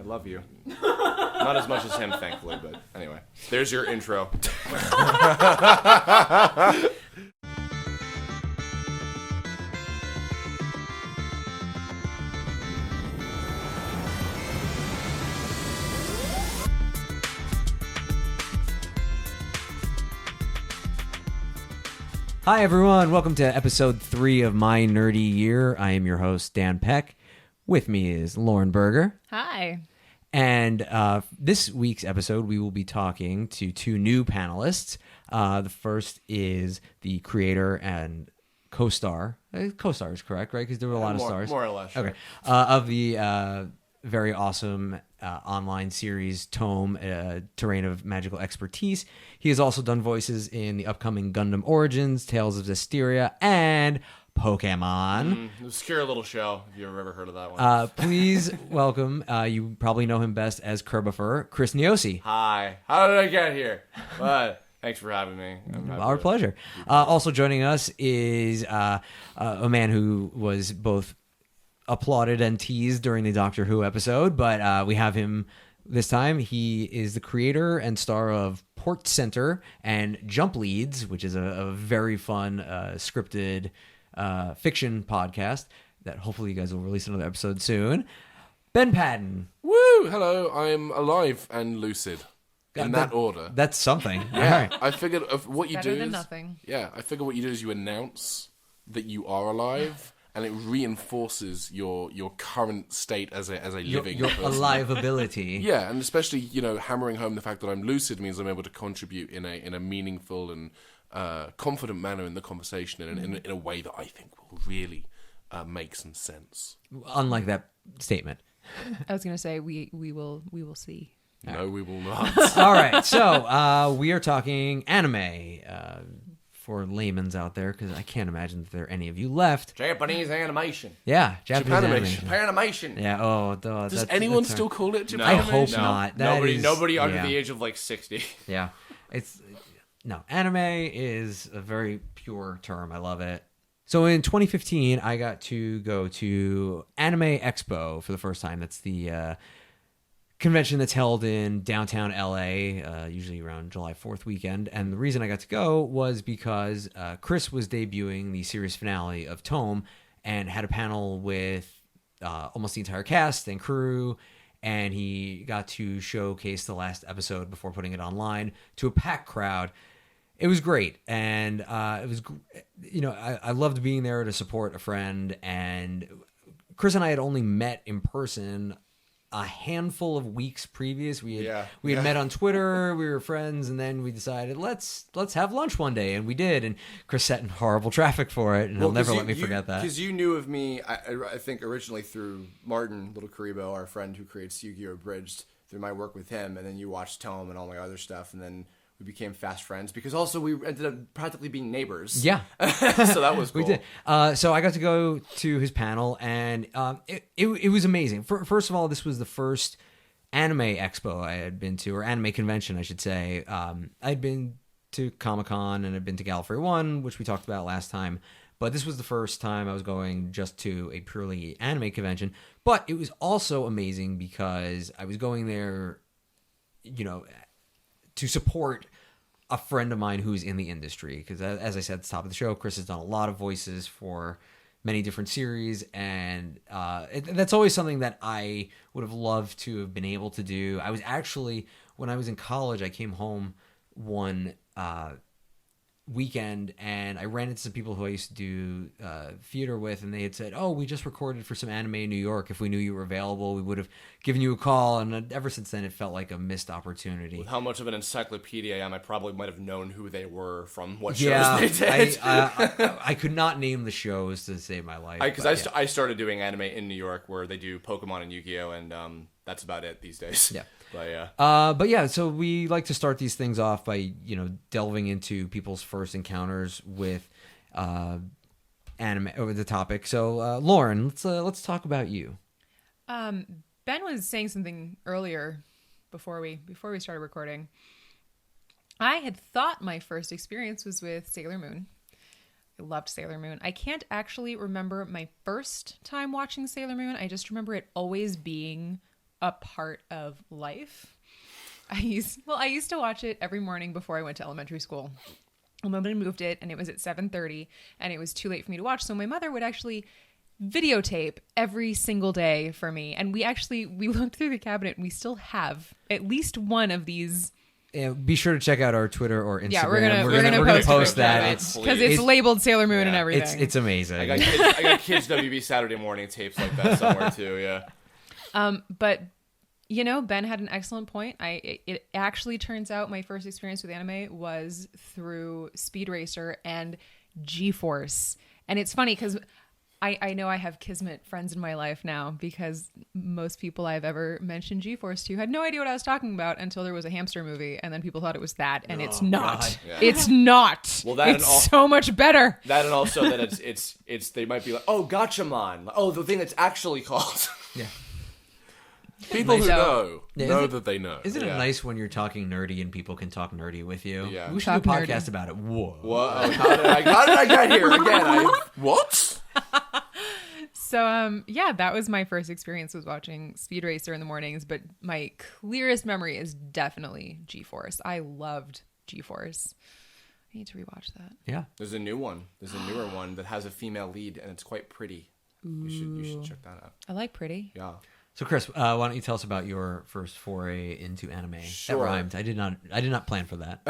love you. Not as much as him, thankfully, but anyway. There's your intro. Hi, everyone. Welcome to episode 3 of My Nerdy Year. I am your host, Dan Peck. With me is Lauren Bergher. Hi. And this week's episode, we will be talking to 2 new panelists. The first is the creator and co-star. Co-star is correct, right? Because there were a lot of stars. More or less. Sure. Okay. Of the very awesome online series Tome, Terrain of Magical Expertise. He has also done voices in the upcoming Gundam Origins, Tales of Zestiria, and Pokemon. Obscure little show, if you've ever heard of that one. Please welcome, you probably know him best as Kirbopher, Chris Niosi. Hi. How did I get here? But thanks for having me. Our pleasure. Also joining us is a man who was both applauded and teased during the Doctor Who episode, but we have him this time. He is the creator and star of Port Center and Jump Leads, which is a very fun scripted fiction podcast that hopefully you guys will release another episode soon. Ben Paddon. Woo! Hello, I'm alive and lucid. In that order. That's something. Yeah. All right. I figured what you Better do than is... nothing. Yeah, I figure what you do is you announce that you are alive, and it reinforces your current state as a living Your person. aliveability. Yeah, and especially, hammering home the fact that I'm lucid means I'm able to contribute in a meaningful and confident manner in the conversation in a way that I think will really make some sense. Unlike that statement. I was gonna say we will see. No, we will not. All right, so we are talking anime for layman's out there, because I can't imagine that there are any of you left. Japanese animation. Yeah, Japanese animation. Japanimation. Yeah. Does anyone still call it No. Japan? I hope No. not. Nobody under yeah. the age of like 60. Yeah, anime is a very pure term. I love it. So in 2015, I got to go to Anime Expo for the first time. That's the convention that's held in downtown LA, usually around July 4th weekend. And the reason I got to go was because Chris was debuting the series finale of Tome and had a panel with almost the entire cast and crew. And he got to showcase the last episode before putting it online to a packed crowd. It was great. And it was, I loved being there to support a friend. And Chris and I had only met in person a handful of weeks previous. We had met on Twitter, we were friends, and then we decided let's have lunch one day, and we did. And Chris sat in horrible traffic for it, and he'll never let me forget that. Because you knew of me, I think originally through Martin Little Karibo, our friend who creates Yu-Gi-Oh! Abridged, through my work with him, and then you watched Tome and all my other stuff, and then we became fast friends because also we ended up practically being neighbors. Yeah. So that was cool. We did. So I got to go to his panel, and it was amazing. First of all, this was the first anime expo I had been to, or anime convention, I should say. I'd been to Comic-Con, and I'd been to Gallifrey 1, which we talked about last time. But this was the first time I was going just to a purely anime convention. But it was also amazing because I was going there, to support a friend of mine who's in the industry. Because as I said at the top of the show, Chris has done a lot of voices for many different series. And that's always something that I would have loved to have been able to do. I was actually, when I was in college, I came home one weekend and I ran into some people who I used to do theater with, and they had said, we just recorded for some anime in New York. If we knew you were available, we would have given you a call. And ever since then, it felt like a missed opportunity. With how much of an encyclopedia I am, I probably might have known who they were from what shows they did. I could not name the shows to save my life. Because I started doing anime in New York where they do Pokemon and Yu-Gi-Oh! And that's about it these days. Yeah. But yeah, so we like to start these things off by, delving into people's first encounters with anime over the topic. So, Lauren, let's talk about you. Ben was saying something earlier before we started recording. I had thought my first experience was with Sailor Moon. I loved Sailor Moon. I can't actually remember my first time watching Sailor Moon. I just remember it always being a part of life. I used to watch it every morning before I went to elementary school. My mother moved it, and it was at 7:30, and it was too late for me to watch. So my mother would actually videotape every single day for me. And we looked through the cabinet, and we still have at least one of these. Yeah, be sure to check out our Twitter or Instagram. Yeah, we're gonna post that. It's because it's labeled Sailor Moon and everything. It's amazing. I got kids WB Saturday morning tapes like that somewhere too. Yeah. But Ben had an excellent point. It actually turns out my first experience with anime was through Speed Racer and G-Force, and it's funny because I know I have kismet friends in my life now, because most people I've ever mentioned G-Force to had no idea what I was talking about until there was a hamster movie, and then people thought it was that, and it's not. Yeah. It's not. Well, that it's so much better. That, and also that it's they might be like, oh, Gatchaman. Oh, the thing that's actually called. Yeah. People who know Yeah, that they know. Isn't it nice when you're talking nerdy and people can talk nerdy with you? Yeah. We should do a Talk podcast nerdy. about it. Whoa. What? How did I get here again? What? So, that was my first experience, was watching Speed Racer in the mornings, but my clearest memory is definitely G-Force. I loved G-Force. I need to rewatch that. Yeah. There's a new one. There's a newer one that has a female lead, and it's quite pretty. You should check that out. I like pretty. Yeah. So Chris, why don't you tell us about your first foray into anime? Sure. That rhymed. I did not plan for that.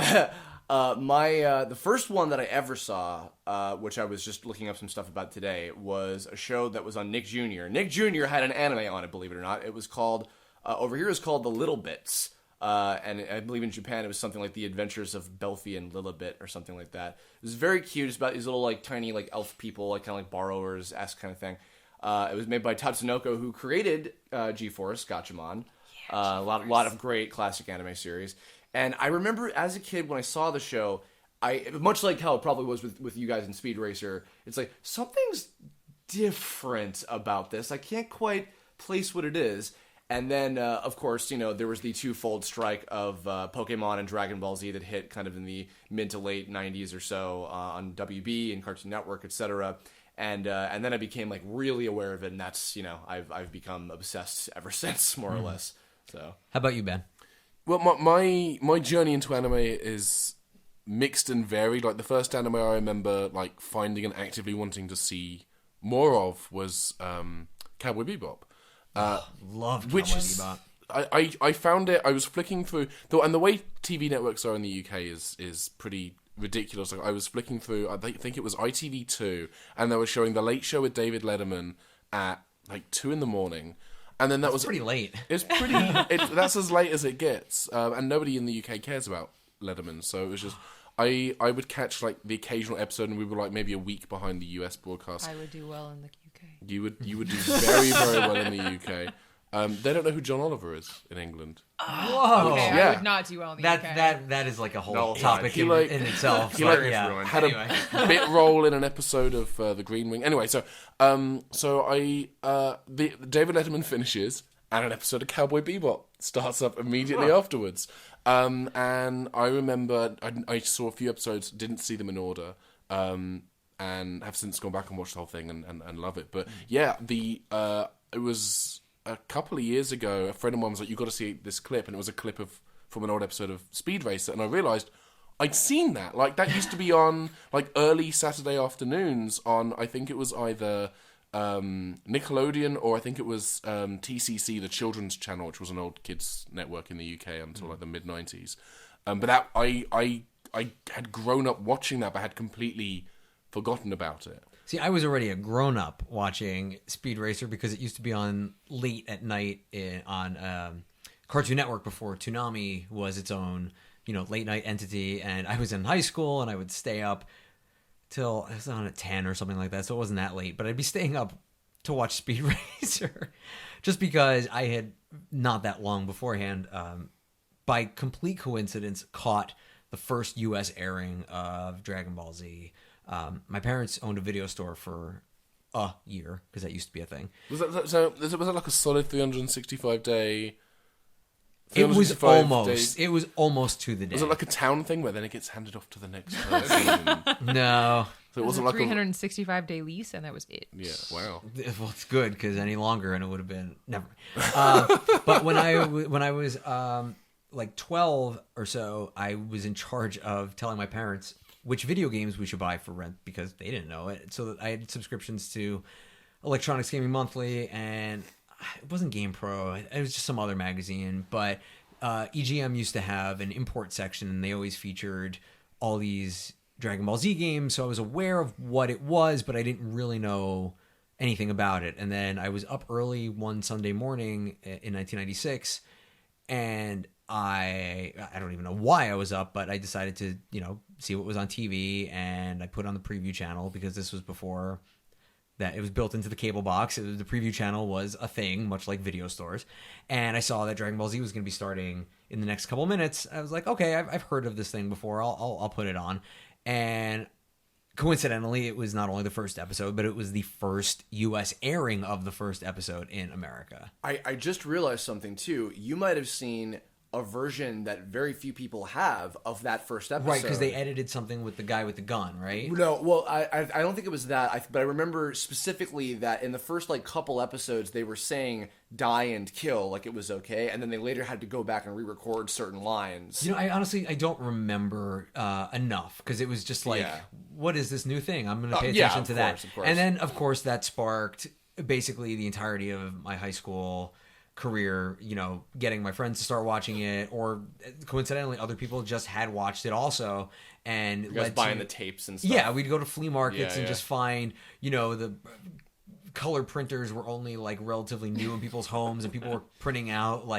The first one that I ever saw, which I was just looking up some stuff about today, was a show that was on Nick Jr. Nick Jr. had an anime on it, believe it or not. It was called, over here it's called The Little Bits. And I believe in Japan it was something like The Adventures of Belphie and Lilibit or something like that. It was very cute. It's about these little like tiny like elf people, like kind of like borrowers-esque kind of thing. It was made by Tatsunoko, who created G-Force, Gatchaman. A lot of great classic anime series. And I remember as a kid when I saw the show, much like how it probably was with you guys in Speed Racer, it's like, something's different about this. I can't quite place what it is. And then, of course, there was the twofold strike of Pokemon and Dragon Ball Z that hit kind of in the mid to late 90s or so on WB and Cartoon Network, etc. And then I became like really aware of it, and that's I've become obsessed ever since, more or less. So, How about you, Ben? Well, my journey into anime is mixed and varied. Like the first anime I remember like finding and actively wanting to see more of was Cowboy Bebop. Love Which Cowboy is, Bebop. I found it. I was flicking through, and the way TV networks are in the UK is pretty ridiculous. Like I was flicking through. I think it was ITV2, and they were showing The Late Show with David Letterman at like 2 a.m. And then that was pretty late. It's pretty. That's as late as it gets, and nobody in the UK cares about Letterman. So it was just I would catch like the occasional episode, and we were like maybe a week behind the US broadcast. I would do well in the UK. You would do very well in the UK. They don't know who John Oliver is in England. Whoa. Okay, Yeah. I would not do well in the UK. That is like a whole No, topic he in, like- in itself. he but like yeah. had a bit role in an episode of The Green Wing. Anyway, so the David Letterman finishes, and an episode of Cowboy Bebop starts up immediately afterwards. And I remember I saw a few episodes, didn't see them in order, and have since gone back and watched the whole thing and love it. But yeah, it was a couple of years ago, a friend of mine was like, "You got to see this clip," and it was a clip from an old episode of Speed Racer, and I realised I'd seen that. Like that used to be on like early Saturday afternoons on, I think it was either Nickelodeon or I think it was TCC, the children's channel, which was an old kids network in the UK until like the mid 90s. But that I had grown up watching that, but had completely forgotten about it. See, I was already a grown-up watching Speed Racer because it used to be on late at night on Cartoon Network before Toonami was its own, late-night entity. And I was in high school, and I would stay up till I was on at 10 or something like that, so it wasn't that late. But I'd be staying up to watch Speed Racer just because I had, not that long beforehand, by complete coincidence, caught the first U.S. airing of Dragon Ball Z. My parents owned a video store for a year because that used to be a thing. Was that like a solid 365-day? It was almost to the day. Was it like a town thing where then it gets handed off to the next person? No. So it wasn't like 365-day lease, and that was it. Yeah, wow. Well, it's good because any longer and it would have been never. But when I was like 12 or so, I was in charge of telling my parents which video games we should buy for rent because they didn't know it. So I had subscriptions to Electronics Gaming Monthly, and it wasn't Game Pro. It was just some other magazine. But EGM used to have an import section, and they always featured all these Dragon Ball Z games. So I was aware of what it was, but I didn't really know anything about it. And then I was up early one Sunday morning in 1996, and I don't even know why I was up, but I decided to, see what was on TV, and I put on the preview channel because this was before that it was built into the cable box. The preview channel was a thing, much like video stores. And I saw that Dragon Ball Z was going to be starting in the next couple minutes. I was like, okay, I've heard of this thing before. I'll put it on. And coincidentally, it was not only the first episode, but it was the first U.S. airing of the first episode in America. I just realized something, too. You might have seen a version that very few people have of that first episode. Right, because they edited something with the guy with the gun, right? No, well, I don't think it was that, but I remember specifically that in the first couple episodes they were saying die and kill like it was okay, and then they later had to go back and re-record certain lines. I honestly don't remember enough because it was just what is this new thing? I'm going to pay attention to that. Of course. And then, of course, that sparked basically the entirety of my high school career, getting my friends to start watching it, or coincidentally other people just had watched it also, and you guys buying the tapes and stuff. Yeah, we'd go to flea markets and just find, the color printers were only relatively new in people's homes, and people were printing out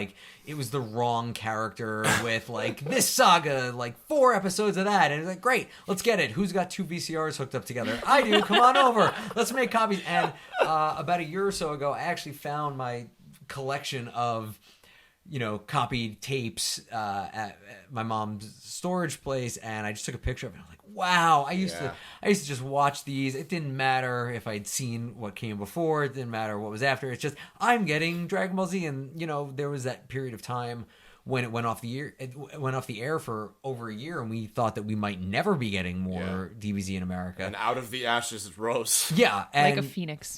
it was the wrong character with this saga, 4 episodes of that, and it's great, let's get it. Who's got 2 VCRs hooked up together? I do. Come on over, let's make copies. And about a year or so ago, I actually found my collection of copied tapes at my mom's storage place, and I just took a picture of it. I'm like, wow, I used to just watch these. It didn't matter if I'd seen what came before, it didn't matter what was after. It's just I'm getting Dragon Ball Z. And there was that period of time when it went off the air for over a year, and we thought that we might never be getting more DBZ in America. And out of the ashes it rose. Yeah, and, like a phoenix.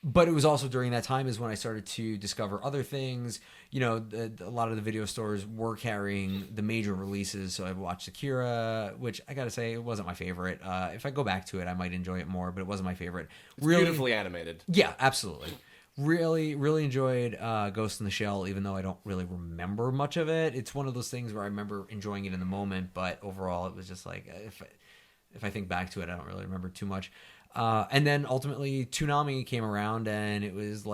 But it was also during that time is when I started to discover other things. A lot of the video stores were carrying the major releases. So I watched Akira, which I got to say, it wasn't my favorite. If I go back to it, I might enjoy it more, but it wasn't my favorite. It's beautifully animated. Yeah, absolutely. Really, really enjoyed Ghost in the Shell, even though I don't really remember much of it. It's one of those things where I remember enjoying it in the moment, but overall it was just if I think back to it, I don't really remember too much. And then ultimately Toonami came around, and it was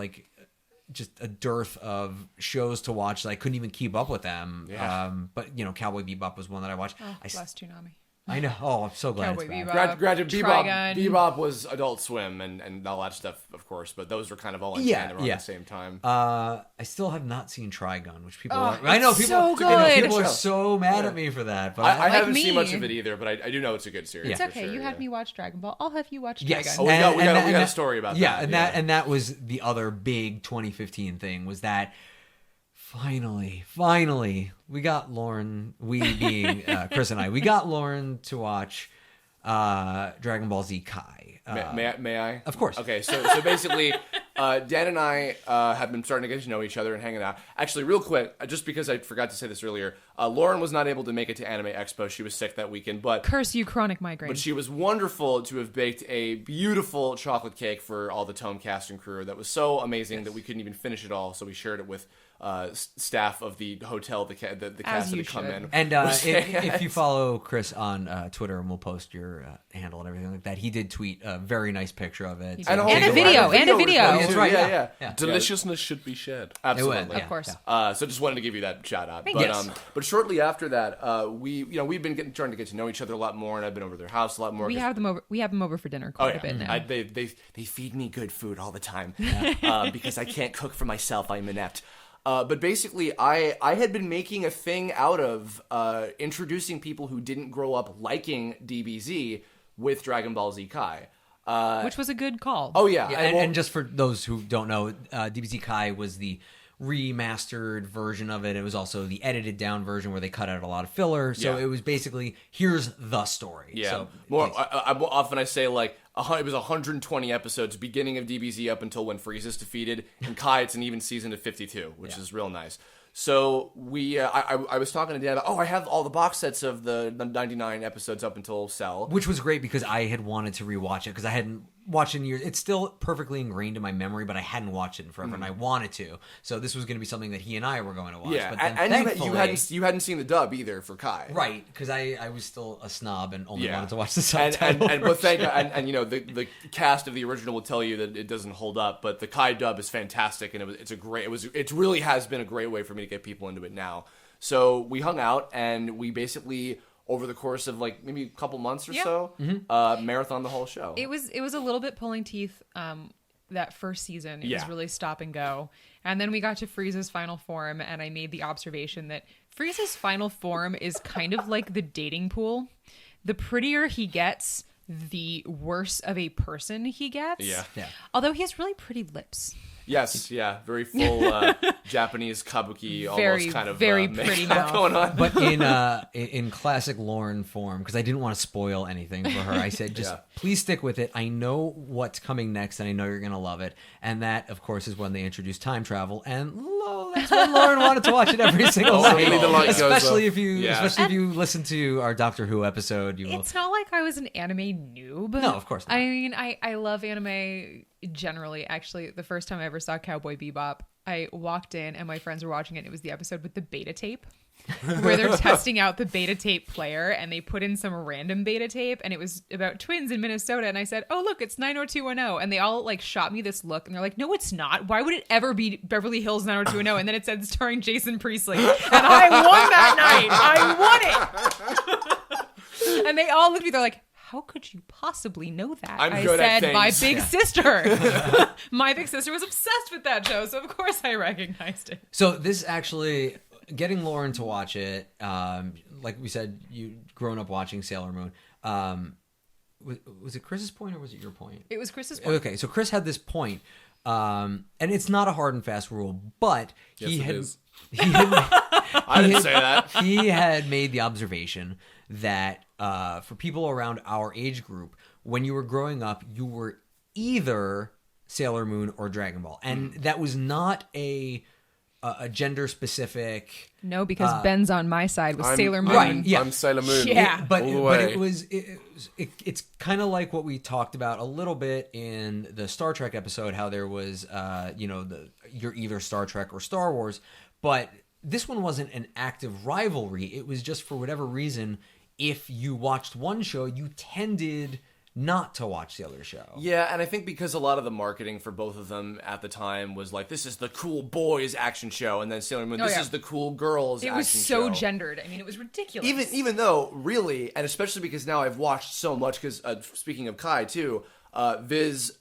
just a dearth of shows to watch that I couldn't even keep up with them. Yeah. But Cowboy Bebop was one that I watched. Oh, bless Toonami. I know. Oh, I'm so glad Cowboy it's back. Granted, Bebop was Adult Swim and all that stuff, of course, but those were kind of all in tandem around the same time. I still have not seen Trigun, which people I know people. So good. People are so mad at me for that. But I haven't seen much of it either, but I do know it's a good series. It's okay. You had me watch Dragon Ball. I'll have you watch Trigun. Yes. Oh, we got a story about that. Yeah, and that was the other big 2015 thing, was that finally, we got Lauren, we being Chris and I, we got Lauren to watch Dragon Ball Z Kai. May I? Of course. Okay, so basically, Dan and I have been starting to get to know each other and hanging out. Actually, real quick, just because I forgot to say this earlier, Lauren was not able to make it to Anime Expo. She was sick that weekend, but curse you, chronic migraine. But she was wonderful to have baked a beautiful chocolate cake for all the Tome cast and crew. That was so amazing that we couldn't even finish it all, so we shared it with staff of the hotel, the cast that had come in. And if you follow Chris on Twitter, and we'll post your handle and everything like that, he did tweet a very nice picture of it. And a video. That's right. Yeah. Deliciousness should be shared. Absolutely, of course. So just wanted to give you that shout out. Yes. But shortly after that, we've been trying to get to know each other a lot more, and I've been over to their house a lot more. We have them over for dinner quite a bit now. They feed me good food all the time because I can't cook for myself. I'm inept. But basically, I had been making a thing out of introducing people who didn't grow up liking DBZ with Dragon Ball Z Kai. Which was a good call. Oh, yeah. And just for those who don't know, DBZ Kai was the remastered version of it. It was also the edited down version where they cut out a lot of filler. So it was basically, here's the story. Yeah. So, Often I say like it was 120 episodes, beginning of DBZ up until when Frieza's defeated. And Kai, it's an even season of 52, which is real nice. So I was talking to Dan about, I have all the box sets of the 99 episodes up until Cell. which was great because I had wanted to rewatch it because I hadn't watched it in years. It's still perfectly ingrained in my memory, but I hadn't watched it in forever, and I wanted to. So this was going to be something that he and I were going to watch. Yeah, but then and you hadn't seen the dub either for Kai, right? Because I was still a snob and only Yeah. wanted to watch the And subtitle. and you know the cast of the original will tell you that it doesn't hold up, but the Kai dub is fantastic, and it really has been a great way for me to get people into it now. So we hung out and we basically, over the course of like maybe a couple months or so, marathon the whole show. It was a little bit pulling teeth that first season. It was really stop and go. And then we got to Frieza's final form, and I made the observation that Frieza's final form is kind of like the dating pool. The prettier he gets, the worse of a person he gets. Yeah. Although he has really pretty lips. Yes, yeah, very full Japanese kabuki, almost kind of very pretty makeup mouth. going on. But in classic Lauren form, because I didn't want to spoil anything for her, I said, just please stick with it. I know what's coming next, and I know you're going to love it. And that, of course, is when they introduced time travel. And that's when Lauren wanted to watch it every single night. Suddenly the light goes Especially off. if you listen to our Doctor Who episode, you will. It's not like I was an anime noob. No, of course not. I mean, I love anime generally. Actually, the first time I ever saw Cowboy Bebop, I walked in and my friends were watching it. And it was the episode with the beta tape where they're testing out the beta tape player, and they put in some random beta tape, and it was about twins in Minnesota. And I said, "Oh, look, it's 90210." And they all like shot me this look, and they're like, "No, it's not. Why would it ever be Beverly Hills 90210?" And then it said starring Jason Priestley, and I won that night. I won it. And they all looked at me. They're like, "How could you possibly know that?" I'm I good at said, "My things." big sister." My big sister was obsessed with that show, so of course I recognized it. So this actually, getting Lauren to watch it, like we said, you grown up watching Sailor Moon. Was it Chris's point or was it your point? It was Chris's point. Okay, so Chris had this point, and it's not a hard and fast rule, but he Yes, it had. is. I didn't say that. He had made the observation that for people around our age group, when you were growing up, you were either Sailor Moon or Dragon Ball, and that was not a gender specific. No, because Ben's on my side with Sailor Moon. Right, yeah. I'm Sailor Moon. Yeah. But all the but way. it's kind of like what we talked about a little bit in the Star Trek episode, how there was you're either Star Trek or Star Wars, but this one wasn't an active rivalry. It was just for whatever reason, if you watched one show, you tended not to watch the other show. Yeah, and I think because a lot of the marketing for both of them at the time was like, this is the cool boys action show, and then Sailor Moon, this is the cool girls It action was so show. gendered. I mean, it was ridiculous. Even though, really, and especially because now I've watched so much, because speaking of Kai, too, Viz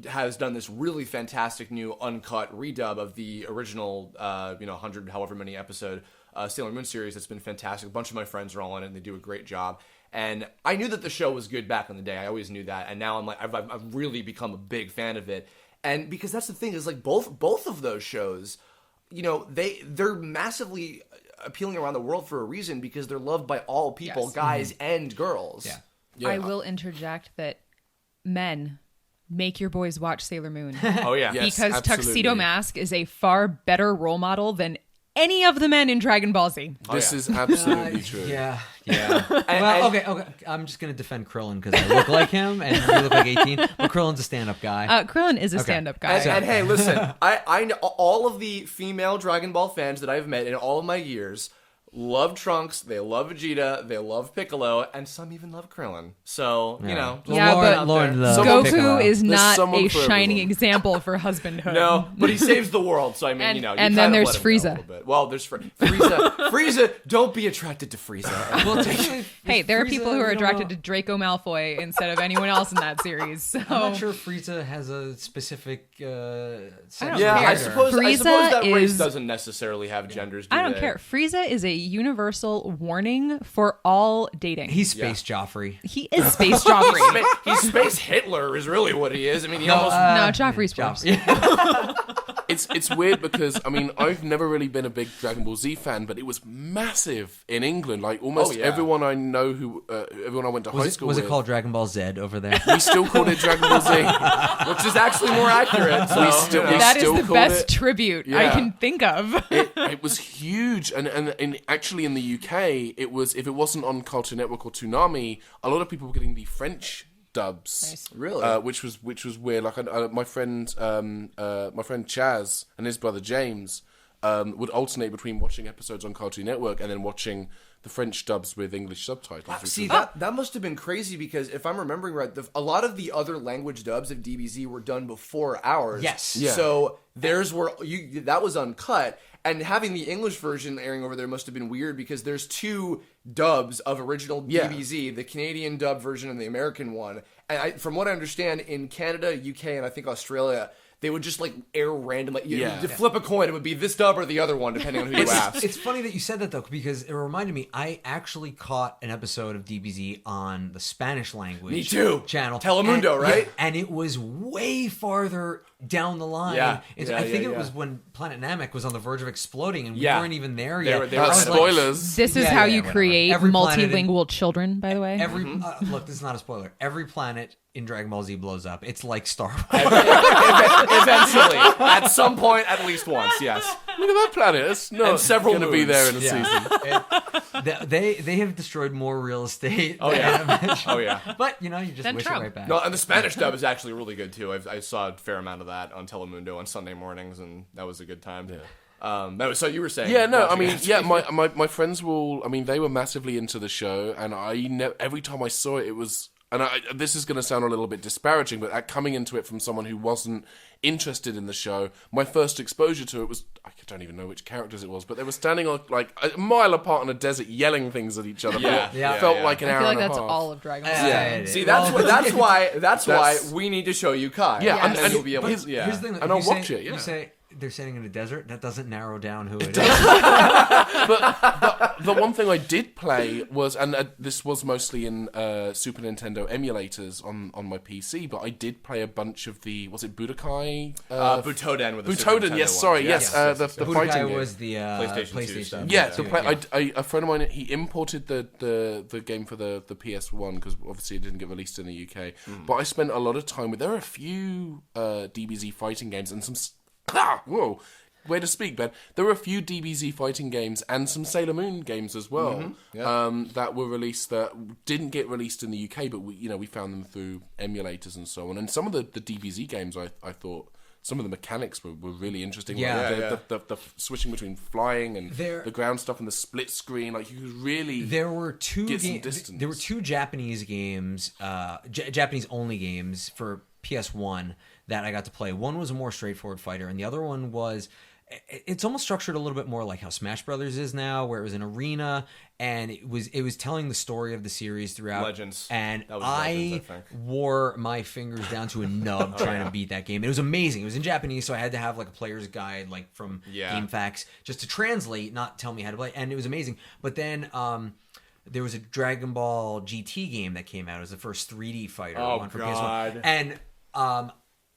has done this really fantastic new uncut redub of the original, 100 however many episode Sailor Moon series that's been fantastic. A bunch of my friends are all on it, and they do a great job. And I knew that the show was good back in the day. I always knew that. And now I'm like, I've really become a big fan of it. And because that's the thing, is like both of those shows, they're massively appealing around the world for a reason, because they're loved by all people, Yes. guys and girls. Yeah. Yeah. I will interject that men, make your boys watch Sailor Moon. Oh, yeah. Yes, Because absolutely. Tuxedo Mask is a far better role model than any of the men in Dragon Ball Z. This is absolutely true. Yeah. Well, okay. I'm just gonna defend Krillin because I look like him and you look like 18. But Krillin's a stand-up guy. Krillin is a stand-up guy. And hey, listen, I know all of the female Dragon Ball fans that I've met in all of my years love Trunks, they love Vegeta, they love Piccolo, and some even love Krillin. So, Well, Yeah, but Lauren loves Goku Piccolo. is not someone a for shining everyone. example for husbandhood. No, but he saves the world, so I mean, And- you and kind then of there's let him go a Frieza. little bit. Well, there's Frieza. Frieza, don't be attracted to Frieza. Well, technically, Hey, there are Frieza, people who we are don't attracted know. to Draco Malfoy instead of anyone else in that series. So. I'm not sure if Frieza has a specific sex don't Yeah, care. I gender. suppose Frieza that race is- doesn't necessarily have genders, do I don't they? care. Frieza is a universal warning for all dating. He's Space Joffrey. He is Space Joffrey. He's Space Hitler is really what he is. I mean, he almost... No, Joffrey's worse. Joffrey. it's weird because I mean I've never really been a big Dragon Ball Z fan, but it was massive in England. Like almost everyone I know everyone I went to high school with. Was it called Dragon Ball Z over there? We still called it Dragon Ball Z, which is actually more accurate. So, that is the best tribute I can think of. It was huge, and actually in the UK, it was if it wasn't on Cartoon Network or Toonami, a lot of people were getting the French dubs. Nice. Really, which was weird. Like my friend Chaz and his brother James would alternate between watching episodes on Cartoon Network and then watching the French dubs with English subtitles. See, that must have been crazy because if I'm remembering right, a lot of the other language dubs of DBZ were done before ours. Yes. Yeah. So theirs were that was uncut, and having the English version airing over there must have been weird because there's two dubs of original DBZ, the Canadian dub version and the American one. And from what I understand, in Canada, UK, and I think Australia, they would just like air randomly. You flip a coin, it would be this dub or the other one, depending on who you ask. It's funny that you said that though, because it reminded me. I actually caught an episode of DBZ on the Spanish language. Me too. Channel Telemundo, right? And it was way farther down the line. Yeah. I think it was when Planet Namek was on the verge of exploding, and we weren't even there yet. They were spoilers. This is how you whatever. create Every planet multilingual children, by the way. Look, this is not a spoiler. Every planet in Dragon Ball Z blows up. It's like Star Wars. Eventually, at some point, at least once, yes. Look at that planet. It's not several going to be moons. there in a season. They have destroyed more real estate. Oh yeah. But you just Then wish Trump. it right back. No, and the Spanish dub is actually really good too. I saw a fair amount of that on Telemundo on Sunday mornings, and that was a good time. Yeah. So you were saying? Yeah, no, I mean, my friends they were massively into the show, and every time I saw it, it was, and this is going to sound a little bit disparaging, but coming into it from someone who wasn't interested in the show, my first exposure to it was, I don't even know which characters it was, but they were standing like a mile apart in a desert yelling things at each other. It felt like an I hour feel like and a that's half. all of Dragon Ball. Yeah. See, that's why we need to show you Kai. Yeah, and then you'll be able. Here's the thing, and I'll watch it. Yeah. You say they're standing in a desert. That doesn't narrow down who it is. But the one thing I did play was, and this was mostly in Super Nintendo emulators on my PC, but I did play a bunch of was it Budokai? Butoden with the Super Butoden, Nintendo yes, one. sorry, yes, the Budokai fighting game. was the PlayStation 2 PlayStation. stuff. Yeah, a friend of mine, he imported the game for the PS1 because obviously it didn't get released in the UK. But I spent a lot of time with. There are a few DBZ fighting games and some. Whoa, way to speak, Ben. There were a few DBZ fighting games and some Sailor Moon games as well that were released that didn't get released in the UK, but we found them through emulators and so on. And some of the DBZ games, I thought. Some of the mechanics were really interesting. The switching between flying and the ground stuff and the split screen. Like you could really There were two get some distance. There were two Japanese games, Japanese only games for PS1 that I got to play. One was a more straightforward fighter, and the other one was. It's almost structured a little bit more like how Smash Brothers is now, where it was an arena, and it was telling the story of the series throughout. Legends. And That was I Legends, I think. wore my fingers down to a nub trying to beat that game. It was amazing. It was in Japanese, so I had to have like a player's guide, like from GameFAQs, just to translate, not tell me how to play. And it was amazing. But then there was a Dragon Ball GT game that came out. It was the first 3D fighter one for PS1. And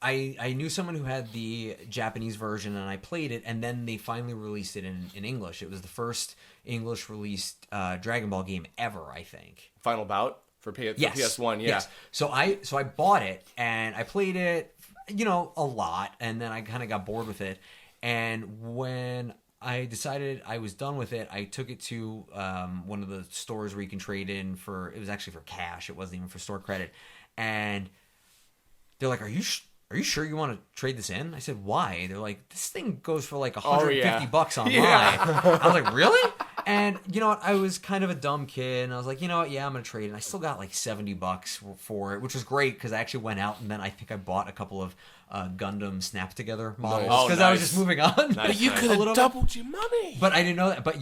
I knew someone who had the Japanese version, and I played it, and then they finally released it in English. It was the first English-released Dragon Ball game ever, I think. Final Bout for PS1, yeah. Yes. So I bought it, and I played it, a lot, and then I kind of got bored with it. And when I decided I was done with it, I took it to one of the stores where you can trade in it was actually for cash. It wasn't even for store credit. And they're like, Are you sure you want to trade this in? I said, why? They're like, this thing goes for like $150 online. I was like, really? And you know what? I was kind of a dumb kid, and I was like, you know what? Yeah, I'm gonna trade it. And I still got like $70 for it, which was great because I actually went out and then I think I bought a couple of Gundam Snap Together models because I was just moving on. But you could have doubled your money. But I didn't know that. But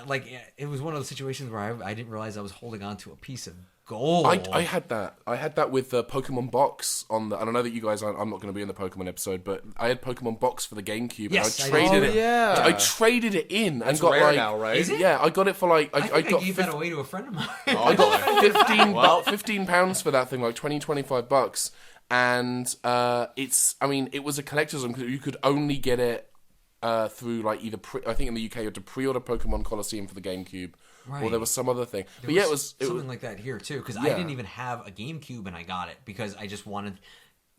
like it was one of those situations where I didn't realize I was holding on to a piece of gold. I had that. I had that with the Pokemon Box on the. And I know that you guys aren't. I'm not going to be in the Pokemon episode, but I had Pokemon Box for the GameCube. Yes, and I traded it. yeah. I traded it in and That's got rare like. now, right? Is it? Yeah, I got it for like. I got gave that away to a friend of mine. I got 15 £15 for that thing, like 25 bucks. and it was a collector's item because you could only get it through like either I think in the UK you had to pre-order Pokemon Colosseum for the GameCube, or there was some other thing. But yeah, it was something like that here too, because I didn't even have a GameCube and I got it because I just wanted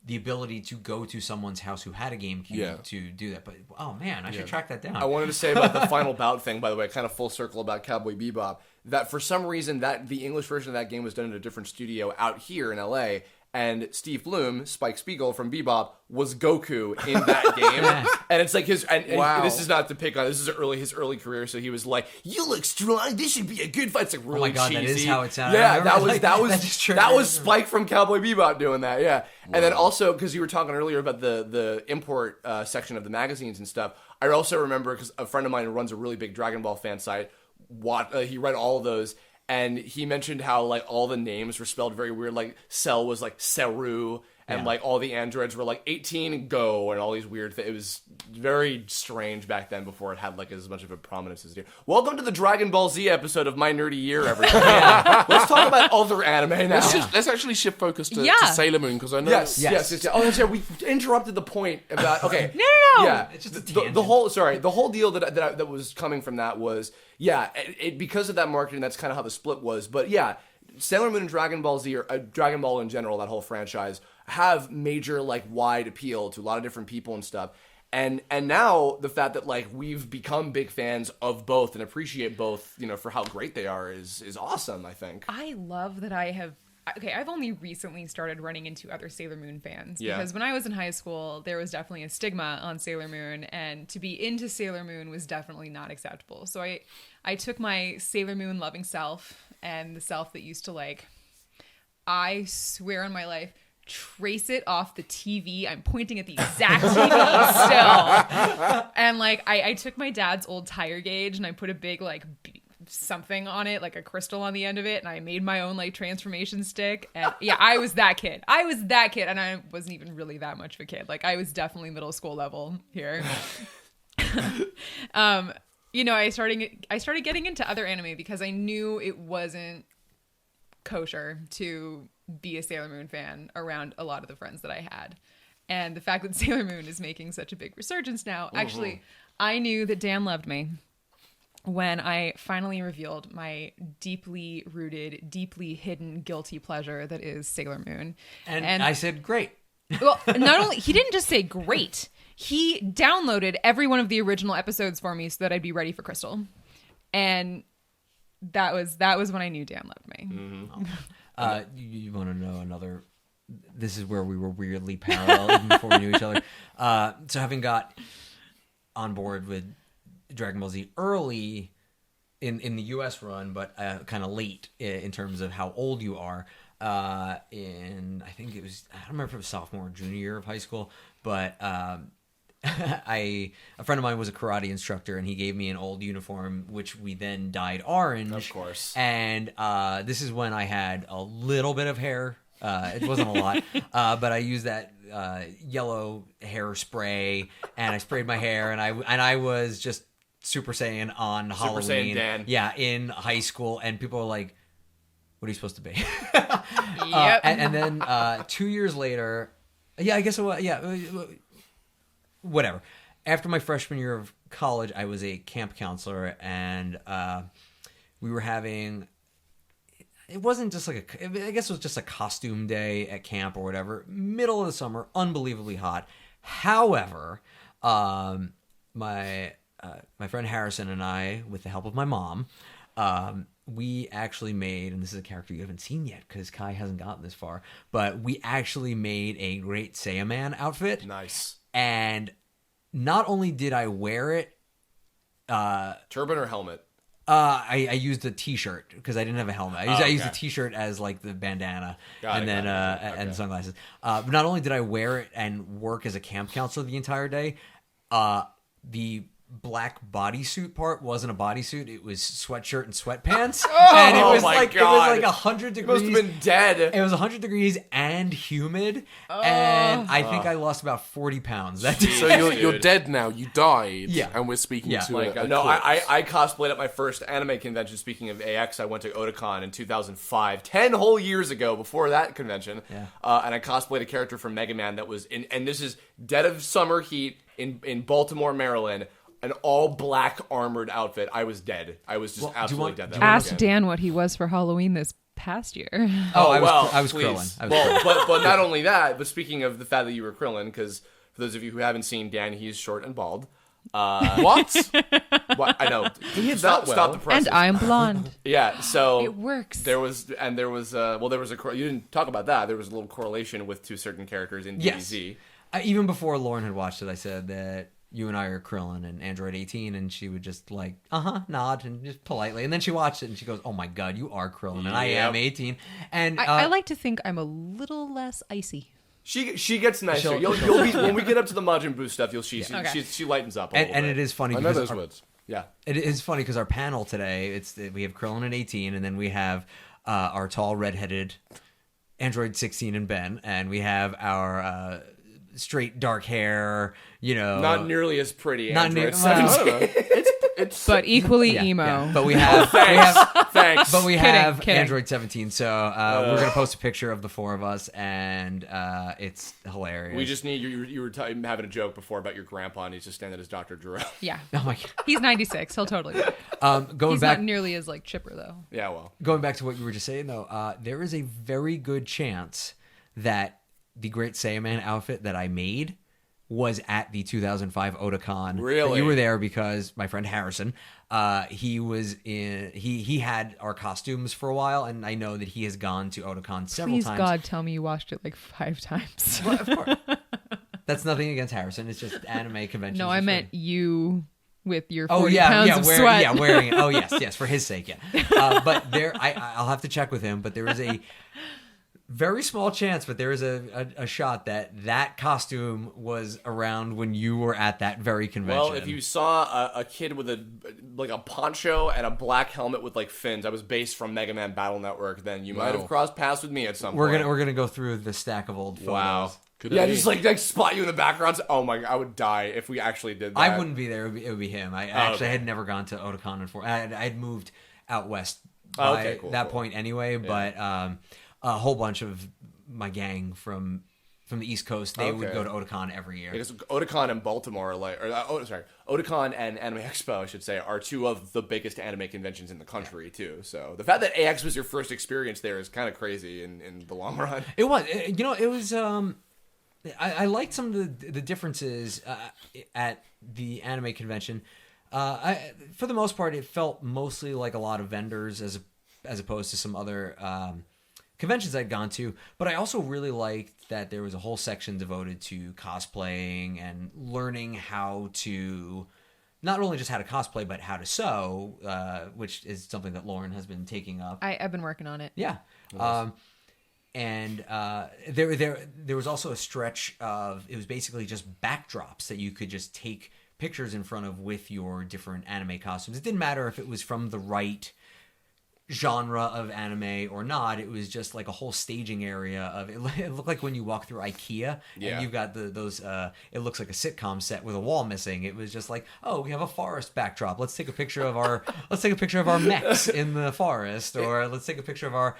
the ability to go to someone's house who had a GameCube to do that. But oh man, I should track that down. I wanted to say about the final bout thing, by the way, kind of full circle about Cowboy Bebop, that for some reason that the English version of that game was done in a different studio out here in LA. And Steve Bloom, Spike Spiegel from Bebop, was Goku in that game. And it's like his... And this is not to pick on... This is his early career, so he was like, you look strong, this should be a good fight. It's like really cheesy. That is how it sounded. Yeah, that was Spike from Cowboy Bebop doing that, yeah. Wow. And then also, because you were talking earlier about the import section of the magazines and stuff, I also remember, because a friend of mine who runs a really big Dragon Ball fan site, he read all of those, and he mentioned how like all the names were spelled very weird. Like Cell was like Seru, and like all the androids were like 18 and Go, and all these weird things. It was very strange back then before it had like as much of a prominence as it did. Welcome to the Dragon Ball Z episode of My Nerdy Year, everyone. Let's talk about other anime now. Let's actually shift focus to Sailor Moon, because I know. Yes. Oh, that's right. We interrupted the point about. Okay. No. Yeah, it's just a tangent. the whole deal that was coming from that was because of that marketing. That's kind of how the split was. But yeah, Sailor Moon and Dragon Ball Z, or Dragon Ball in general, that whole franchise, have major like wide appeal to a lot of different people and stuff. And now the fact that like we've become big fans of both and appreciate both, for how great they are is awesome, I think. I love that I've only recently started running into other Sailor Moon fans. Because when I was in high school, there was definitely a stigma on Sailor Moon, and to be into Sailor Moon was definitely not acceptable. So I took my Sailor Moon loving self and the self that used to like, I swear on my life, trace it off the TV. I'm pointing at the exact TV still. And like I took my dad's old tire gauge and I put a big like something on it, like a crystal on the end of it, and I made my own like transformation stick. And yeah, I was that kid, and I wasn't even really that much of a kid. Like I was definitely middle school level here. I started getting into other anime because I knew it wasn't kosher to be a Sailor Moon fan around a lot of the friends that I had. And the fact that Sailor Moon is making such a big resurgence now, actually, I knew that Dan loved me when I finally revealed my deeply rooted, deeply hidden guilty pleasure that is Sailor Moon. And I said, great. Well, not only, he didn't just say great, he downloaded every one of the original episodes for me so that I'd be ready for Crystal. And that was when I knew Dan loved me. Mm-hmm. You want to know another? This is where we were weirdly parallel even before we knew each other. So having got on board with Dragon Ball Z early in the US run, but kind of late in terms of how old you are. I think it was, I don't remember if it was sophomore or junior year of high school, but a friend of mine was a karate instructor, and he gave me an old uniform, which we then dyed orange. Of course. And this is when I had a little bit of hair. It wasn't a lot, but I used that yellow hair spray, and I sprayed my hair, and I was just Super Saiyan on Halloween. Super Saiyan Dan. Yeah, in high school, and people were like, "What are you supposed to be?" Yep. And then 2 years later, I guess it was, whatever. After my freshman year of college, I was a camp counselor, and we were having, it wasn't just like I guess it was just a costume day at camp or whatever. Middle of the summer, unbelievably hot. However, my friend Harrison and I, with the help of my mom, we actually made, and this is a character you haven't seen yet because Kai hasn't gotten this far, but we actually made a Great Saiyaman outfit. Nice. And not only did I wear it, turban or helmet? I used a t-shirt because I didn't have a helmet. I used a t-shirt as like the bandana, and sunglasses. But not only did I wear it and work as a camp counselor the entire day, the black bodysuit part wasn't a bodysuit; it was sweatshirt and sweatpants, and it was my like God. it was like 100 degrees. Must have been dead. It was 100 degrees and humid, and I think I lost about 40 pounds that day. So you're dead now. You died. Yeah. And we're speaking Yeah. to My a God. No, corpse. I cosplayed at my first anime convention. Speaking of AX, I went to Otakon in 2005, 10 whole years ago before that convention. Yeah. And I cosplayed a character from Mega Man that was in, and this is dead of summer heat in Baltimore, Maryland. An all black armored outfit. I was dead. I was just Well, do you absolutely want- dead. do That you want- Ask weekend. Dan what he was for Halloween this past year. Oh, I well, was please. Krillin. I was Well, Krillin. but not only that, but speaking of the fact that you were Krillin, because for those of you who haven't seen Dan, he's short and bald. What? What I know. hid Stop, that well. stop the press. And I'm blonde. Yeah, so It works. There was you didn't talk about that. There was a little correlation with two certain characters in Yes. DBZ. Even before Lauren had watched it, I said that you and I are Krillin and Android 18, and she would just like, nod and just politely. And then she watched it and she goes, "Oh my God, you are Krillin, and I am Yep. 18." And I like to think I'm a little less icy. She gets nicer. She'll- You'll be when we get up to the Majin Buu stuff. You'll see Okay. she lightens up a and little bit. it is funny I know because those words. Yeah. it is funny because our panel today, we have Krillin at 18, and then we have our tall redheaded Android 16 and Ben, and we have our straight dark hair, Not nearly as pretty. not Android near- 17. It's But equally yeah, emo. yeah. But we have Thanks. But we Kidding, have kidding. Android 17, so we're gonna post a picture of the four of us, and it's hilarious. We just need you were having a joke before about your grandpa, and he's just standing as Dr. Drew. Yeah. oh my God. He's 96. He'll totally work. Going He's back not nearly as like chipper though. Yeah, well. going back to what you were just saying though, there is a very good chance that the Great Saiyaman outfit that I made was at the 2005 Otakon. Really? You were there because my friend Harrison, he was in. He had our costumes for a while, and I know that he has gone to Otakon several Please times. God, tell me you watched it like 5 times. Well, of course. That's nothing against Harrison. It's just anime conventions. No, are I fun. meant you with your Oh 40 yeah, pounds yeah, of sweat. wearing it. Oh yes, for his sake, yeah. But I'll have to check with him. But there is a very small chance, but there is a shot that costume was around when you were at that very convention. Well, if you saw a kid with a poncho and a black helmet with like fins, I was based from Mega Man Battle Network. Then you might have crossed paths with me at some we're point. gonna go through the stack of old photos. Wow. Could Yeah, be. just like spot you in the background. Oh my! I would die if we actually did that. I wouldn't be there. It would be him. I actually okay. had never gone to Otakon before. I had moved out west Oh, by okay, cool, that cool. point anyway. But a whole bunch of my gang from the East Coast, they would Okay. go to Otakon every year. Because Otakon and Baltimore are like, Otakon and Anime Expo, I should say, are two of the biggest anime conventions in the country too. So the fact that AX was your first experience there is kind of crazy in the long run. It was, it was. I liked some of the differences at the anime convention. For the most part, it felt mostly like a lot of vendors as opposed to some other conventions I'd gone to. But I also really liked that there was a whole section devoted to cosplaying and learning how to. Not only just how to cosplay, but how to sew, which is something that Lauren has been taking up. I've been working on it. Yeah. And there was also a stretch of, it was basically just backdrops that you could just take pictures in front of with your different anime costumes. It didn't matter if it was from the right genre of anime or not. It was just like a whole staging area of it. It looked like when you walk through IKEA and you've got those it looks like a sitcom set with a wall missing. It was just like, oh, we have a forest backdrop, let's take a picture of our mechs in the forest, or let's take a picture of our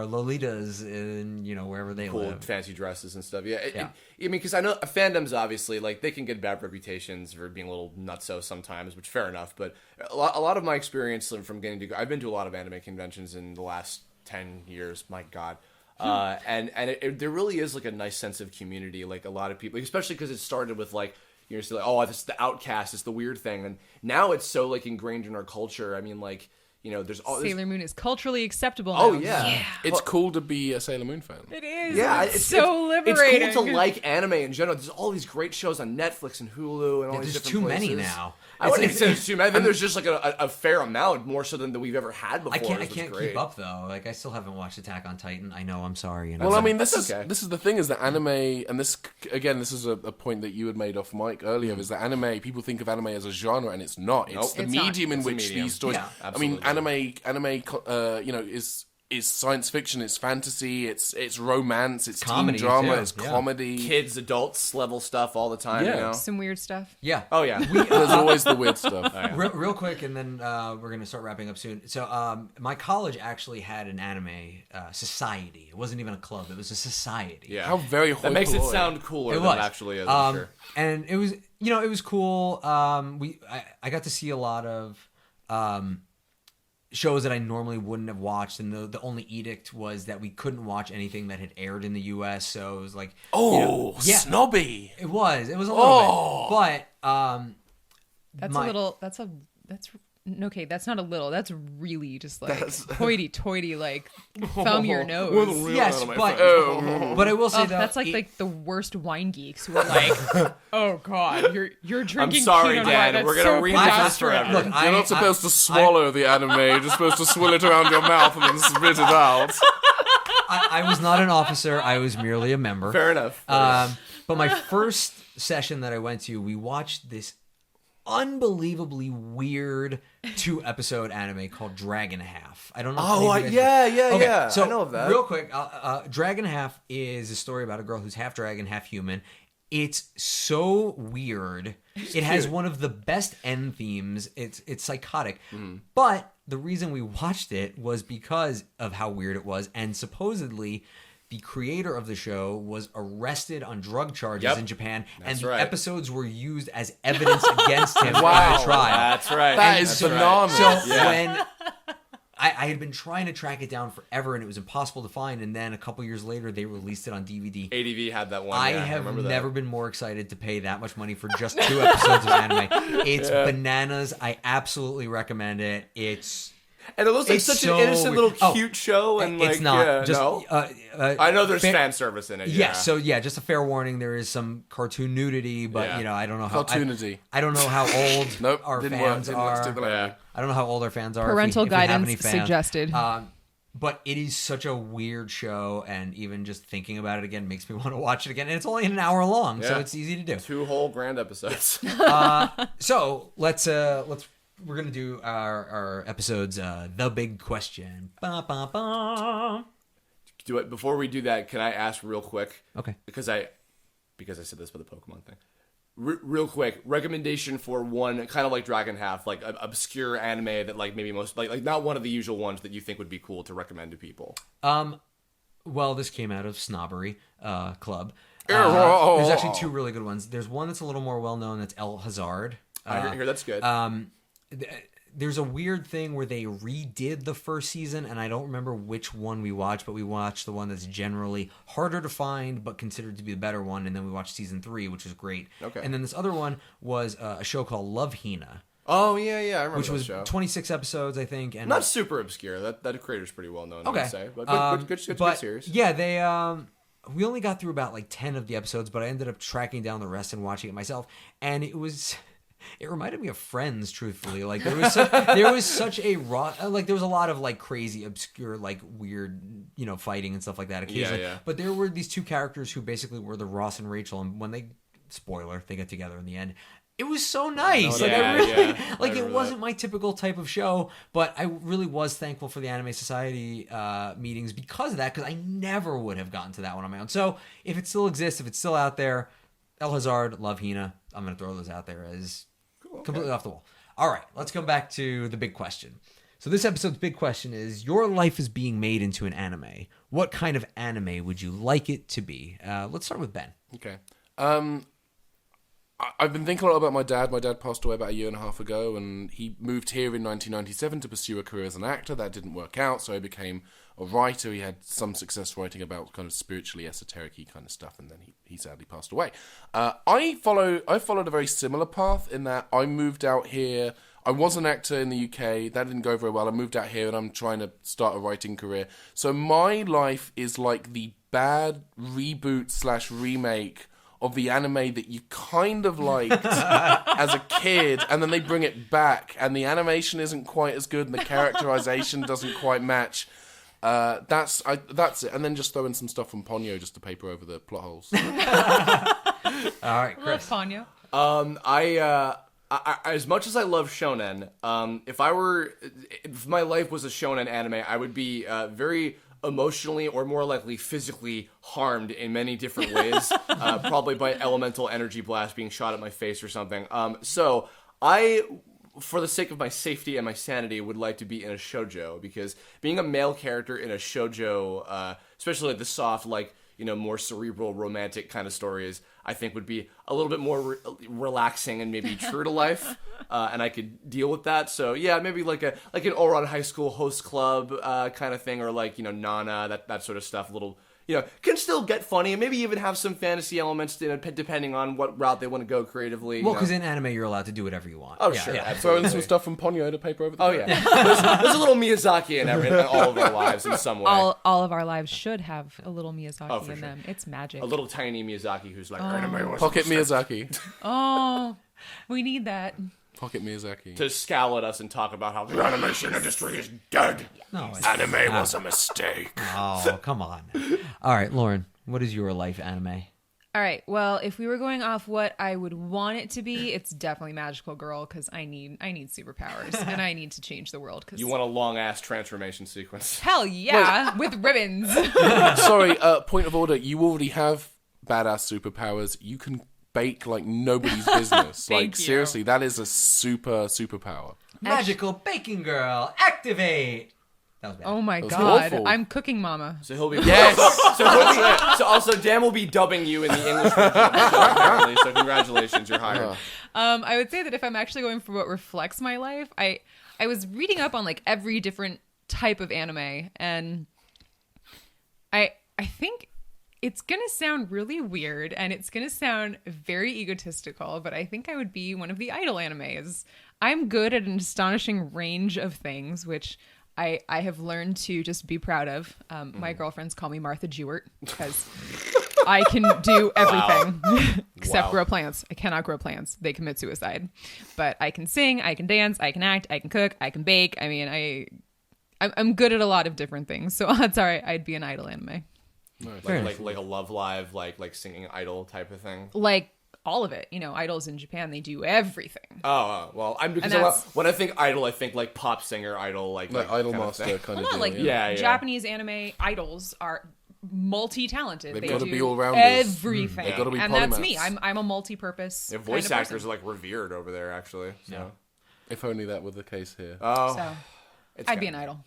lolitas in wherever they Cool live. fancy dresses and stuff. Yeah. Yeah. I mean, because I know fandoms obviously like they can get bad reputations for being a little nutso sometimes, which fair enough. But a lot of my experience from getting to go, I've been to a lot of anime conventions in the last 10 years. My God. And there really is like a nice sense of community. Like a lot of people, especially because it started with like, you're still like, oh, it's the outcast, it's the weird thing. And now it's so like ingrained in our culture. I mean, like, there's all Sailor Moon is culturally acceptable Oh now. yeah. It's cool to be a Sailor Moon fan. It is. Yeah, it's so liberating. It's cool to like anime in general. There's all these great shows on Netflix and Hulu and all these There's different too many places. now. I wouldn't consider it too many. I think there's just like a fair amount, more so than we've ever had before. I can't keep up though. Like I still haven't watched Attack on Titan. I know. I'm sorry. Well, I mean, this is okay. the thing is that anime, and this is a point that you had made off mic earlier, is that anime, people think of anime as a genre, and it's not. It's the It's medium not. in It's a which medium. these stories. Yeah, I mean, absolutely. anime, is science fiction, it's fantasy, it's romance, it's Comedy, teen drama, too. it's Yeah. comedy. Kids, adults level stuff all the time. Yeah. You know? Some weird stuff. Yeah. Oh yeah. There's always the weird stuff. Real quick, and then we're going to start wrapping up soon. So, my college actually had an anime society. It wasn't even a club; it was a society. Yeah. How very That makes it hoi polloi. sound cooler It than was it actually is. I'm sure. And it was, it was cool. I got to see a lot of shows that I normally wouldn't have watched, and the only edict was that we couldn't watch anything that had aired in the U.S. So it was like, yeah. Snobby. It was a little bit, but That's My- a little. That's okay. That's not a little. That's really just like hoity-toity, like thumb your nose. yes, but I will say Oh, though, that's like the worst wine geeks who are like, "Oh God, you're drinking." I'm sorry, Pinot Noir. Dad. That's We're gonna so read this preposterous." forever. Look, You're not supposed to swallow the anime. You're just supposed to swill it around your mouth and then spit it out. I was not an officer. I was merely a member. Fair enough. But my first session that I went to, we watched this unbelievably weird 2-episode anime called Dragon Half. I don't know. Oh, if any of you guys- yeah. Okay, so I know of that. real quick, Dragon Half is a story about a girl who's half dragon, half human. It's so weird. It has one of the best end themes. It's psychotic. But the reason we watched it was because of how weird it was, and supposedly the creator of the show was arrested on drug charges Yep. in Japan, and That's the right. episodes were used as evidence against him Wow. at the trial. That's right. That is That's right. bananas. So Yeah. when I had been trying to track it down forever, and it was impossible to find, and then a couple years later they released it on DVD. ADV had that one. I yeah, have remember that. never been more excited to pay that much money for just 2 episodes of anime. It's bananas. I absolutely recommend it. And it looks like It's such so an innocent weird. little cute show, and it's like, not yeah, just. no. I I know there's fan service in it. Yeah. Yes, so just a fair warning. There is some cartoon nudity, but Yeah. I don't know how. Cartoonity. I don't know how old Nope, our didn't work. fans Didn't work. are. Stick the landing. Yeah. I don't know how old our fans are. Parental if we have guidance any fans. suggested. But it is such a weird show, and even just thinking about it again makes me want to watch it again. And it's only an hour long, so Yeah. it's easy to do. 2 whole grand episodes. So we're gonna do our episodes. The big question. Ba, ba, ba. Do it before we do that. Can I ask real quick? Okay. Because I said this with the Pokemon thing. Real quick, recommendation for one kind of like Dragon Half, like an obscure anime that like maybe most like not one of the usual ones that you think would be cool to recommend to people. Well, this came out of Snobbery Club. Oh. There's actually 2 really good ones. There's one that's a little more well known. That's El Hazard. I hear that's good. There's a weird thing where they redid the first season, and I don't remember which one we watched, but we watched the one that's generally harder to find but considered to be the better one, and then we watched season 3, which was great. Okay. And then this other one was a show called Love Hina, Oh yeah, I remember which that was show. 26 episodes, I think. And Not super obscure. That creator's pretty well known. I okay, would say, but good but series. yeah, they we only got through about like 10 of the episodes, but I ended up tracking down the rest and watching it myself, and it reminded me of Friends, truthfully. Like there was such a raw, like there was a lot of like crazy, obscure, like weird, fighting and stuff like that occasionally. Yeah. But there were these 2 characters who basically were the Ross and Rachel, and when they get together in the end. It was so nice. Like I really, I like it remember wasn't that. my typical type of show, but I really was thankful for the Anime Society meetings because of that. Because I never would have gotten to that one on my own. So if it still exists, if it's still out there, El Hazard, Love Hina, I'm gonna throw those out there as completely off the wall. All right, let's come back to the big question. So this episode's big question is: your life is being made into an anime. What kind of anime would you like it to be? Let's start with Ben. Okay. I've been thinking a lot about my dad. My dad passed away about 1.5 years ago, and he moved here in 1997 to pursue a career as an actor. That didn't work out, so he became a writer. He had some success writing about kind of spiritually esoteric-y kind of stuff, and then he sadly passed away. I followed a very similar path in that I moved out here. I was an actor in the UK. That didn't go very well. I moved out here, and I'm trying to start a writing career. So my life is like the bad reboot / remake of the anime that you kind of liked as a kid, and then they bring it back, and the animation isn't quite as good, and the characterization doesn't quite match. That's it. And then just throw in some stuff from Ponyo just to paper over the plot holes. All right, Love Chris. Ponyo. I as much as I love shonen, if my life was a shonen anime, I would be very emotionally or more likely physically harmed in many different ways, probably by elemental energy blast being shot at my face or something. So I, for the sake of my safety and my sanity, would like to be in a shoujo, because being a male character in a shoujo, especially like the soft, like, you know, more cerebral, romantic kind of stories, I think would be a little bit more relaxing and maybe true to life, and I could deal with that. So yeah, maybe like an Ouran High School host club kind of thing, or like, you know, Nana, that sort of stuff. A little, you know, can still get funny and maybe even have some fantasy elements depending on what route they want to go creatively. Well, because in anime you're allowed to do whatever you want. Oh, Yeah, sure. yeah. Throw in some stuff from Ponyo to paper over the Oh yeah, there's a little Miyazaki in all of our lives in some way. All of our lives should have a little Miyazaki for in sure. them. It's magic. A little tiny Miyazaki who's like, anime was Pocket Miyazaki. Oh, we need that. Pocket Miyazaki. to scowl at us and talk about how the animation industry is dead. No, it's- Anime was a mistake. Oh, come on. All right, Lauren, what is your life anime? All right. Well, if we were going off what I would want it to be, it's definitely Magical Girl, because I need superpowers and I need to change the world. Cause You want a long ass transformation sequence. hell yeah, with ribbons. Sorry, point of order. You already have badass superpowers. You can bake like nobody's business. Thank Like, you. seriously, that is a superpower. Magical Baking Girl, activate! That was bad. Oh my was god, awful. I'm Cooking Mama. So he'll be so also Dan will be dubbing you in the English version of the show, apparently. So congratulations, you're hired. I would say that if I'm actually going for what reflects my life, I was reading up on like every different type of anime, and I think it's gonna sound really weird and it's gonna sound very egotistical, but I think I would be one of the idol animes. I'm good at an astonishing range of things, which I have learned to just be proud of. My girlfriends call me Martha Jewett because I can do everything except Wow. grow plants. I cannot grow plants. They commit suicide. But I can sing, I can dance, I can act, I can cook, I can bake. I mean, I'm good at a lot of different things. So odds are I'd be an idol anime. Like a Love Live, like singing idol type of thing. Like all of it. You know, idols in Japan, they do everything. Well, that's- when I think idol, I think like pop singer idol, like Idol kind of Master thing. kind Well, of not deal. like Yeah. Japanese anime idols are multi-talented. They've They gotta do be all-rounders. everything. They've gotta be and that's me. polymaths. I'm a multi-purpose. Their voice kind of actors person. are like revered over there, actually. So. If only that were the case here. Oh, So it's I'd be gotta an idol.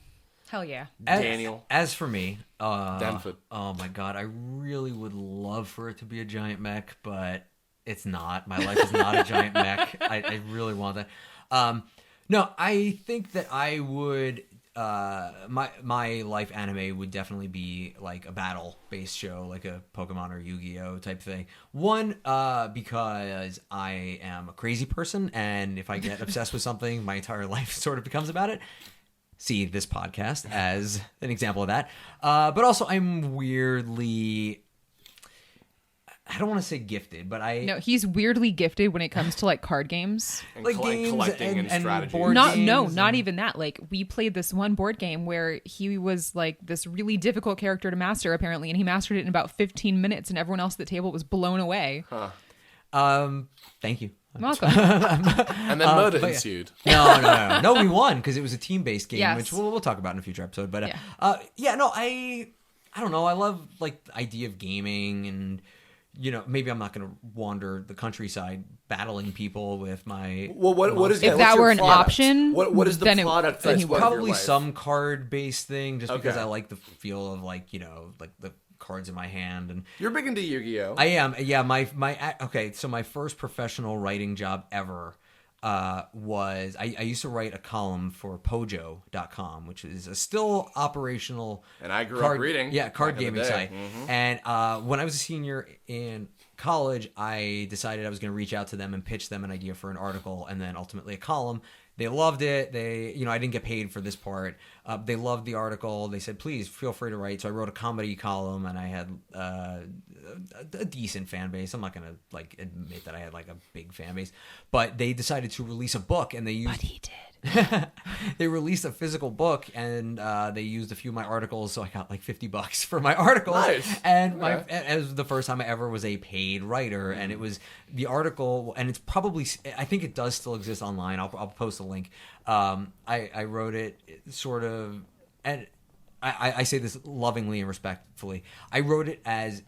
Hell yeah. Daniel. As for me, Danford. oh my god, I really would love for it to be a giant mech, but it's not. My life is not a giant mech. I really want that. No, I think that I would. My life anime would definitely be like a battle based show, like a Pokemon or Yu-Gi-Oh type thing. One, because I am a crazy person, and if I get obsessed with something, my entire life sort of becomes about it. See this podcast as an example of that. But also, I'm weirdly. I don't want to say gifted, but No, he's weirdly gifted when it comes to like card games. And like games collecting and strategy. board Not games even that. Like we played this one board game where he was like this really difficult character to master apparently, and he mastered it in about 15 minutes, and everyone else at the table was blown away. Thank you. Welcome. And then murder but yeah. ensued. No, we won because it was a team-based game, Yes. which we'll talk about in a future episode. But Yeah. I don't know. I love like the idea of gaming, and maybe I'm not going to wander the countryside battling people with my. Well, what is If what's that your were an product? option, What is the then product? then that's he part would. of your Probably life? some card-based thing, just because Okay. I like the feel of like the cards in my hand, and You're big into Yu-Gi-Oh. I am. Yeah, okay. So my first professional writing job ever was I used to write a column for Pojo.com, which is a still operational. And I grew up reading card back in the gaming day. site. And when I was a senior in college, I decided I was going to reach out to them and pitch them an idea for an article and then ultimately a column. They loved it. I didn't get paid for this part. They loved the article. They said, please feel free to write. So I wrote a comedy column, and I had a decent fan base. I'm not going to like admit that I had like a big fan base, but they decided to release a book, and they used. But he did. They released a physical book, and they used a few of my articles, so I got like $50 for my articles. Nice. And it was the first time I ever was a paid writer, and it was the article, and it's probably, I think it does still exist online. I'll post a link. I wrote it sort of, and I say this lovingly and respectfully. I wrote it as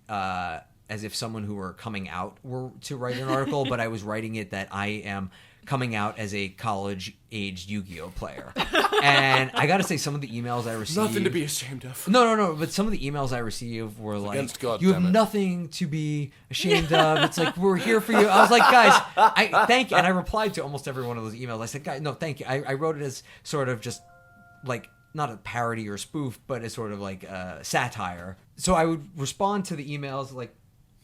if someone who were coming out were to write an article, but I was writing it that I am coming out as a college-aged Yu-Gi-Oh player. And I got to say, some of the emails I received... Nothing to be ashamed of. No. But some of the emails I received were like, against God, you have damn it. nothing to be ashamed of. It's like, we're here for you. I was like, guys, thank you. And I replied to almost every one of those emails. I said, guys, no, thank you. I wrote it as sort of just like, not a parody or spoof, but as sort of like satire. So I would respond to the emails like,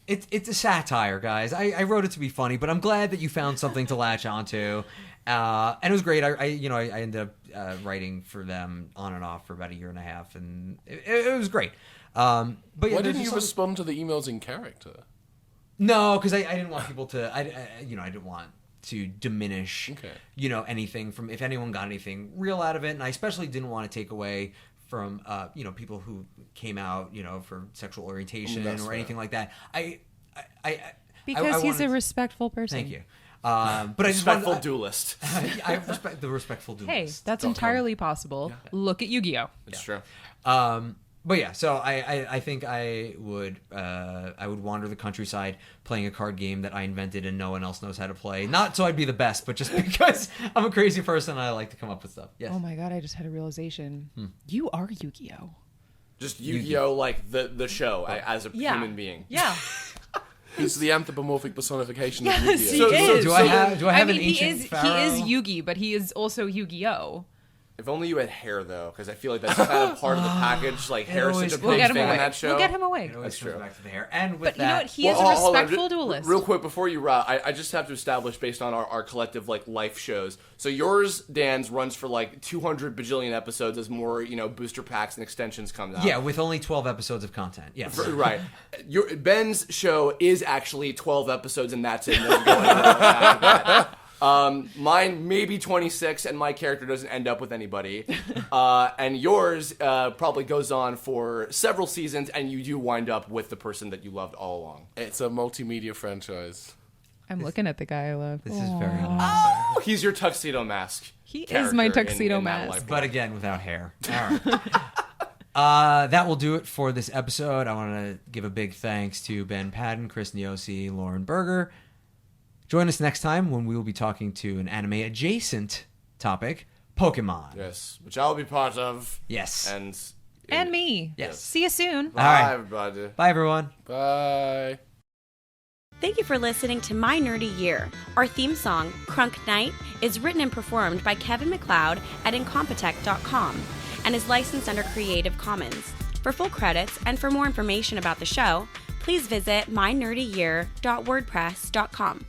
it's a satire, guys. I wrote it to be funny, but I'm glad that you found something to latch onto. And it was great. I ended up writing for them on and off for about a year and a half, and it was great. But yeah, Why didn't you respond to the emails in character? No, because I didn't want people to. I didn't want to diminish, anything from if anyone got anything real out of it, and I especially didn't want to take away from people who came out for sexual orientation or anything like that. Because he's a respectful person. Thank you. But I just Respectful duelist. I respect the respectful Hey, duelist. that's entirely possible. Yeah. Look at Yu-Gi-Oh. It's true. But yeah, so I think I would wander the countryside playing a card game that I invented and no one else knows how to play. Not so I'd be the best, but just because I'm a crazy person and I like to come up with stuff. Yes. Oh my god, I just had a realization. You are Yu-Gi-Oh. Just Yu-Gi-Oh, like the show, as a human being. Yeah. He's the anthropomorphic personification of Yes, Yu-Gi-Oh. he is. Do I have an he ancient is pharaoh? Yugi, but he is also Yu-Gi-Oh. If only you had hair, though, because I feel like that's kind of part of the package. Like, hair is such a We'll big get him thing on away. that show. We'll get him away. It always That's comes true. back to the hair. And with But you know that, what? He is a hold on, respectful duelist. Real quick before you I just have to establish based on our collective like life shows. So yours, Dan's, runs for like 200 bajillion episodes as more booster packs and extensions come out. yeah, with only 12 episodes of content. Yes. Right. Ben's show is actually 12 episodes and that's it. Doesn't go anywhere after that. Mine maybe 26, and my character doesn't end up with anybody. And yours probably goes on for several seasons, and you do wind up with the person that you loved all along. It's a multimedia franchise. I'm looking at the guy I love. This is very nice. Oh, he's your tuxedo mask. He is my character tuxedo in that mask. life. But again, without hair. All right. That will do it for this episode. I want to give a big thanks to Ben Paddon, Chris Niosi, Lauren Bergher. Join us next time when we will be talking to an anime-adjacent topic, Pokemon. Yes, which I'll be part of. Yes. And me. Yes. See you soon. Bye, All right. everybody. Bye, everyone. Bye. Thank you for listening to My Nerdy Year. Our theme song, Crunk Night, is written and performed by Kevin MacLeod at Incompetech.com and is licensed under Creative Commons. For full credits and for more information about the show, please visit mynerdyyear.wordpress.com.